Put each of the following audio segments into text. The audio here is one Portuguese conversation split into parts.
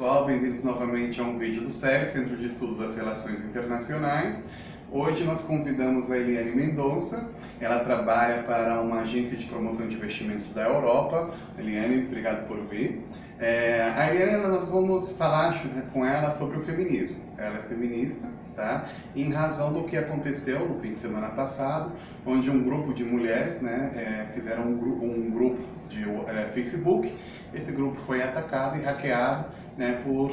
pessoal, bem-vindos novamente a um vídeo do CERI, Centro de Estudo das Relações Internacionais. Hoje nós convidamos a Eliane Mendonça, ela trabalha para uma agência de promoção de investimentos da Europa. Eliane, obrigado por vir. A Eliane, nós vamos falar com ela sobre o feminismo. Ela é feminista, tá? Em razão do que aconteceu no fim de semana passado, onde um grupo de mulheres, fizeram um grupo de Facebook. Esse grupo foi atacado e hackeado, por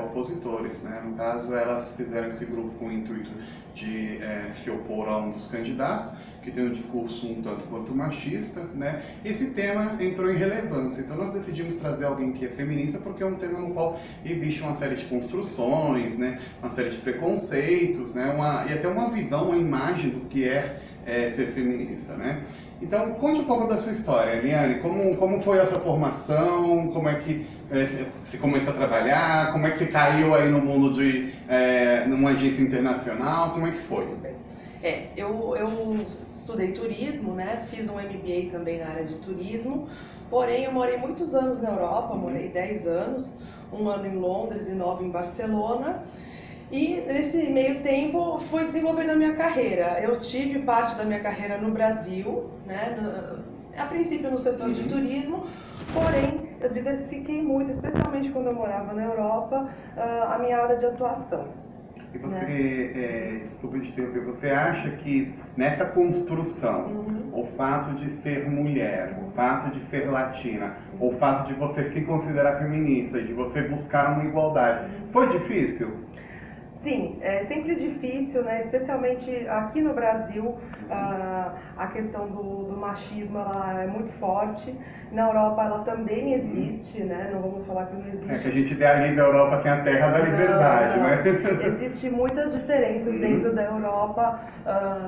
opositores, No caso, elas fizeram esse grupo com o intuito de se opor a um dos candidatos, que tem um discurso um tanto quanto machista, Esse tema entrou em relevância, então nós decidimos trazer alguém que é feminista, porque é um tema no qual existe uma série de construções, uma série de preconceitos, e até uma visão, uma imagem do que é ser feminista, Então, conte um pouco da sua história, Eliane. Como foi essa formação? Como é que você começou a trabalhar? Como é que você caiu aí no mundo de numa agência internacional? Como é que foi? Muito bem. Eu estudei turismo, Fiz um MBA também na área de turismo. Porém, eu morei muitos anos na Europa, morei 10 anos, 1 ano em Londres e 9 em Barcelona. E nesse meio tempo fui desenvolvendo a minha carreira. Eu tive parte da minha carreira no Brasil, a princípio no setor de turismo, porém eu diversifiquei muito, especialmente quando eu morava na Europa, a minha área de atuação. E você, desculpa te interromper, você acha que nessa construção, o fato de ser mulher, o fato de ser latina, o fato de você se considerar feminista, de você buscar uma igualdade, foi difícil? Sim, é sempre difícil, especialmente aqui no Brasil, a questão do machismo ela é muito forte. Na Europa ela também existe, não vamos falar que não existe. Que a gente idealiza a Europa sem a terra da liberdade, Existem muitas diferenças dentro da Europa,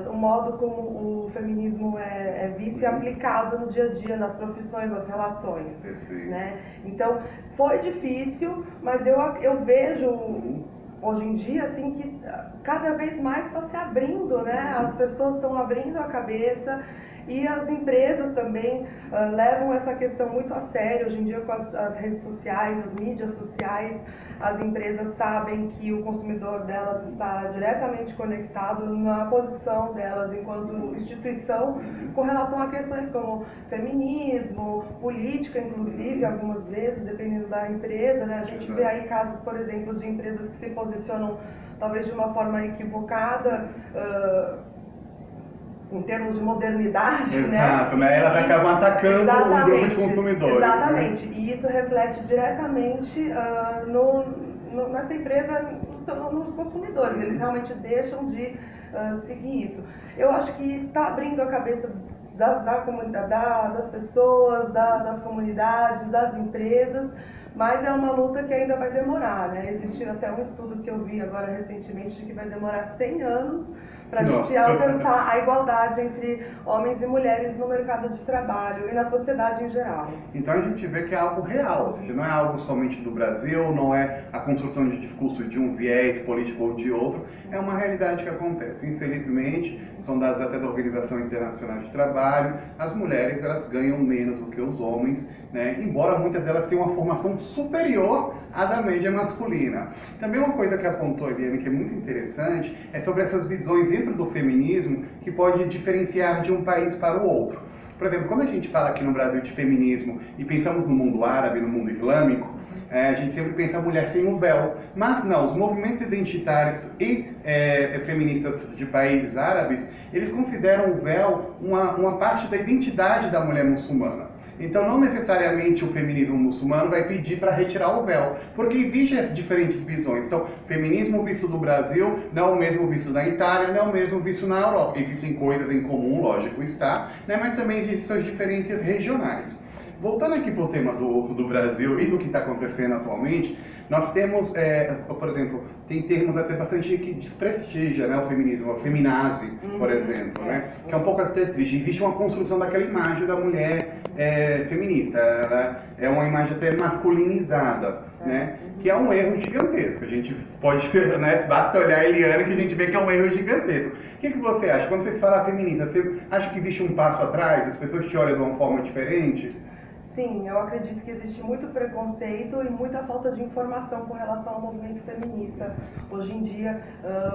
o modo como o feminismo é visto e aplicado no dia a dia, nas profissões, nas relações. Então, foi difícil, mas eu vejo hoje em dia, assim, que cada vez mais está se abrindo, As pessoas estão abrindo a cabeça e as empresas também levam essa questão muito a sério. Hoje em dia, com as redes sociais, as mídias sociais, as empresas sabem que o consumidor delas está diretamente conectado na posição delas enquanto instituição com relação a questões como feminismo, política, inclusive, algumas vezes, dependendo da empresa, A gente vê aí casos, por exemplo, de empresas que se posicionam talvez de uma forma equivocada, em termos de modernidade, Exato, Elas acabam atacando um grupo de consumidores. Exatamente, e isso reflete diretamente nessa empresa, nos consumidores. Eles realmente deixam de seguir isso. Eu acho que está abrindo a cabeça da comunidade, das pessoas, das comunidades, das empresas, mas é uma luta que ainda vai demorar, Existiu até um estudo que eu vi agora recentemente de que vai demorar 100 anos para a gente alcançar a igualdade entre homens e mulheres no mercado de trabalho e na sociedade em geral. Então a gente vê que é algo real, ou seja, não é algo somente do Brasil, não é a construção de discurso de um viés político ou de outro, é uma realidade que acontece. Infelizmente, são dados até da Organização Internacional de Trabalho, as mulheres elas ganham menos do que os homens, embora muitas delas tenham uma formação superior à da média masculina. Também uma coisa que apontou a Eliane, que é muito interessante, é sobre essas visões dentro do feminismo que pode diferenciar de um país para o outro. Por exemplo, quando a gente fala aqui no Brasil de feminismo e pensamos no mundo árabe, no mundo islâmico, a gente sempre pensa a mulher sem um véu. Mas não, os movimentos identitários e feministas de países árabes, eles consideram o véu uma parte da identidade da mulher muçulmana. Então, não necessariamente o feminismo muçulmano vai pedir para retirar o véu, porque existem diferentes visões. Então, feminismo visto do Brasil não é o mesmo visto da Itália, não é o mesmo visto na Europa. Existem coisas em comum, lógico está, mas também existem suas diferenças regionais. Voltando aqui para o tema do Brasil e do que está acontecendo atualmente, nós temos, por exemplo, tem termos até bastante que desprestigia o feminismo, a feminazi, por exemplo, que é um pouco até triste. Existe uma construção daquela imagem da mulher feminista, ela é uma imagem até masculinizada, que é um erro gigantesco. A gente pode, basta olhar a Eliane que a gente vê que é um erro gigantesco. O que você acha? Quando você fala feminista, você acha que existe um passo atrás? As pessoas te olham de uma forma diferente? Sim, eu acredito que existe muito preconceito e muita falta de informação com relação ao movimento feminista. Hoje em dia,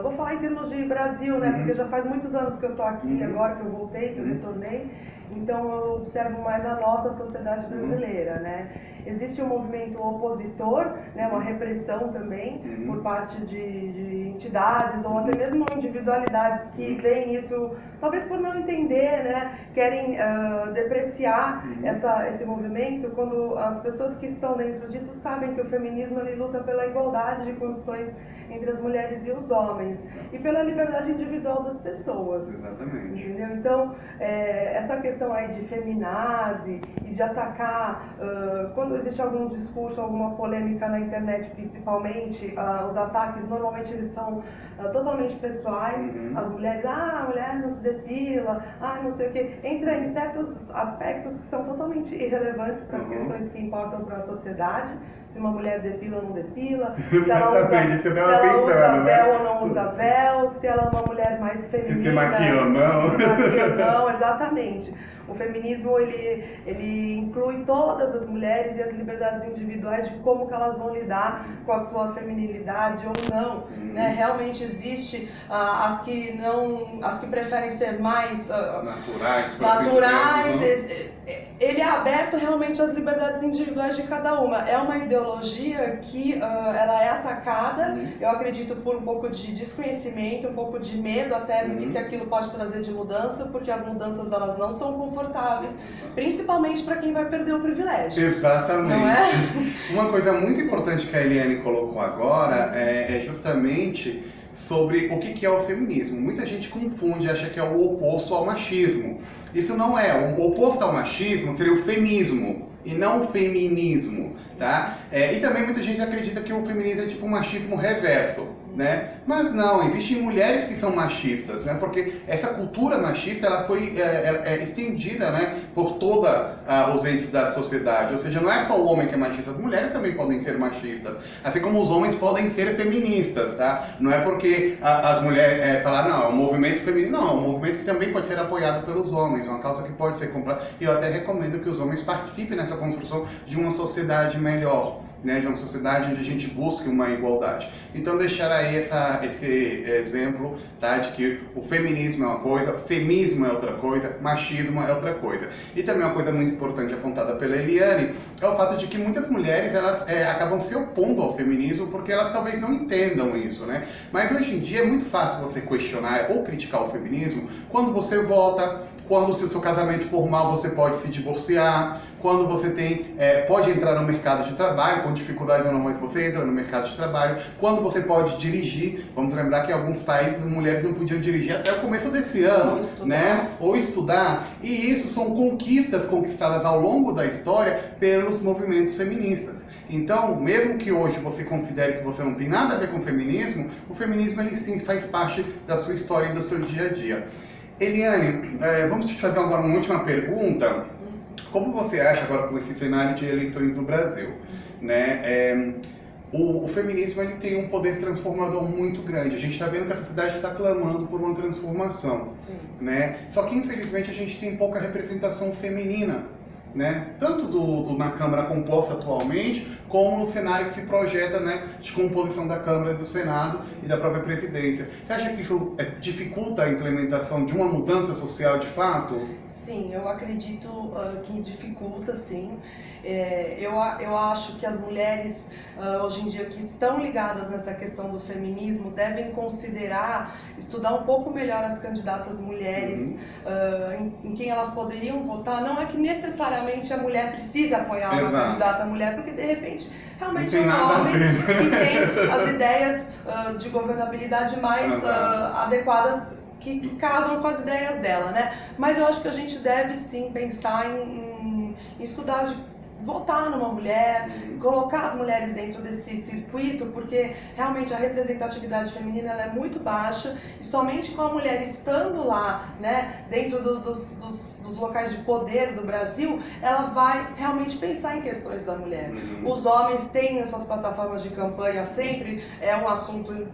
vou falar em termos de Brasil, né? Porque já faz muitos anos que eu estou aqui, agora que eu voltei, que eu retornei. Então eu observo mais a nossa sociedade brasileira, né? Existe um movimento opositor, né, uma repressão também por parte de entidades ou até mesmo individualidades que veem isso, talvez por não entender, né, querem depreciar esse movimento, quando as pessoas que estão dentro disso sabem que o feminismo ele luta pela igualdade de condições entre as mulheres e os homens e pela liberdade individual das pessoas. Exatamente. Entendeu? Então, essa questão aí de feminazi e de atacar, quando existe algum discurso, alguma polêmica na internet, principalmente, os ataques normalmente eles são totalmente pessoais. As mulheres, a mulher não se depila, não sei o quê. Entra em certos aspectos que são totalmente irrelevantes para as questões que importam para a sociedade. Se uma mulher depila ou não depila, se ela usa véu ou não usa véu, se ela é uma mulher mais feminina, se maquia ou não. Se maquia ou não, exatamente. O feminismo ele inclui todas as mulheres e as liberdades individuais de como que elas vão lidar com a sua feminilidade ou não. Né? Realmente existe as que preferem ser mais naturais. Ele é aberto realmente às liberdades individuais de cada uma. É uma ideologia que ela é atacada, eu acredito, por um pouco de desconhecimento, um pouco de medo até do que aquilo pode trazer de mudança, porque as mudanças elas não são confortáveis, principalmente para quem vai perder o privilégio. Exatamente. Não é? Uma coisa muito importante que a Eliane colocou agora é justamente sobre o que é o feminismo. Muita gente confunde, acha que é o oposto ao machismo. Isso não é. O oposto ao machismo seria o femismo e não o feminismo, tá? E também muita gente acredita que o feminismo é tipo um machismo reverso, né? Mas não, existem mulheres que são machistas, né? Porque essa cultura machista ela foi estendida, né, por todos os entes da sociedade. Ou seja, não é só o homem que é machista, as mulheres também podem ser machistas, assim como os homens podem ser feministas, tá? Não é porque as mulheres falar não, é um movimento feminino, não, é um movimento que também pode ser apoiado pelos homens, uma causa que pode ser comprada. E eu até recomendo que os homens participem nessa construção de uma sociedade melhor, né, de uma sociedade onde a gente busque uma igualdade. Então deixar aí esse exemplo, tá, de que o feminismo é uma coisa, femismo é outra coisa, machismo é outra coisa. E também uma coisa muito importante apontada pela Eliane é o fato de que muitas mulheres elas acabam se opondo ao feminismo porque elas talvez não entendam isso, né? Mas hoje em dia é muito fácil você questionar ou criticar o feminismo quando você vota, quando se o seu casamento for mal você pode se divorciar, quando você pode entrar no mercado de trabalho, com dificuldades ou não, mas você entra no mercado de trabalho, quando você pode dirigir. Vamos lembrar que em alguns países as mulheres não podiam dirigir até o começo desse ano, né? Ou estudar. E isso são conquistas conquistadas ao longo da história pelos movimentos feministas. Então, mesmo que hoje você considere que você não tem nada a ver com o feminismo ele sim faz parte da sua história e do seu dia a dia. Eliane, vamos te fazer agora uma última pergunta. Como você acha agora com esse cenário de eleições no Brasil, né? O feminismo ele tem um poder transformador muito grande. A gente está vendo que a sociedade está clamando por uma transformação, né? Só que infelizmente a gente tem pouca representação feminina, né? Tanto na Câmara composta atualmente, como no cenário que se projeta, né, de composição da Câmara, do Senado e da própria Presidência. Você acha que isso dificulta a implementação de uma mudança social de fato? Sim, eu acredito que dificulta, sim. Eu acho que as mulheres, hoje em dia, que estão ligadas nessa questão do feminismo, devem considerar, estudar um pouco melhor as candidatas mulheres, em quem elas poderiam votar. Não é que necessariamente a mulher precisa apoiar uma candidata mulher, porque de repente realmente é um homem que tem as ideias de governabilidade mais adequadas, que casam com as ideias dela, né? Mas eu acho que a gente deve sim pensar em estudar, votar numa mulher, colocar as mulheres dentro desse circuito, porque realmente a representatividade feminina ela é muito baixa e somente com a mulher estando lá, né, dentro dos locais de poder do Brasil, ela vai realmente pensar em questões da mulher. Os homens têm as suas plataformas de campanha, sempre é um assunto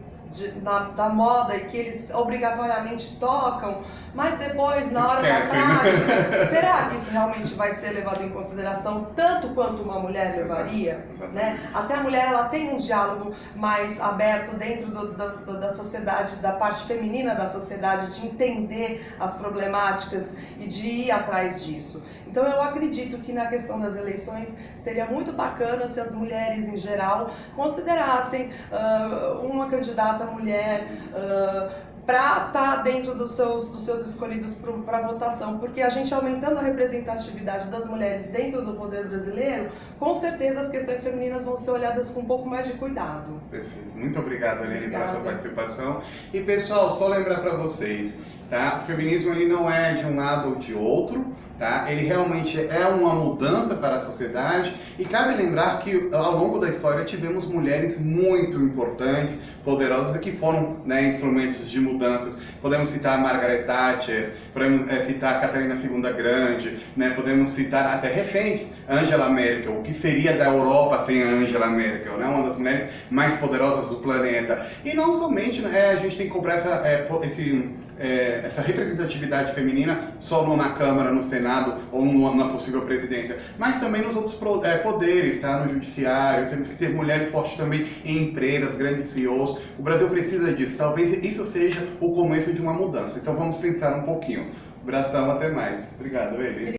da moda e que eles obrigatoriamente tocam, mas depois, na hora da prática, será que isso realmente vai ser levado em consideração tanto quanto uma mulher levaria? Né? Até a mulher ela tem um diálogo mais aberto dentro da sociedade, da parte feminina da sociedade, de entender as problemáticas e de ir atrás disso. Então eu acredito que na questão das eleições seria muito bacana se as mulheres em geral considerassem uma candidata mulher para estar dentro dos seus escolhidos para votação, porque a gente aumentando a representatividade das mulheres dentro do poder brasileiro, com certeza as questões femininas vão ser olhadas com um pouco mais de cuidado. Perfeito. Muito obrigado, Aline, pela sua participação. E pessoal, só lembrar para vocês, tá? O feminismo ele não é de um lado ou de outro, tá? Ele realmente é uma mudança para a sociedade e cabe lembrar que ao longo da história tivemos mulheres muito importantes, poderosas e que foram, né, instrumentos de mudanças. Podemos citar a Margaret Thatcher, podemos citar a Catarina II Grande, né? Podemos citar até recente Angela Merkel. O que seria da Europa sem a Angela Merkel, né? Uma das mulheres mais poderosas do planeta. E não somente a gente tem que cobrar essa representatividade feminina só na Câmara, no Senado ou na possível presidência, mas também nos outros poderes, tá? No judiciário, temos que ter mulheres fortes também em empresas, grandes CEOs. O Brasil precisa disso, talvez isso seja o começo de uma mudança. Então vamos pensar um pouquinho. Abração, até mais. Obrigado, Eli.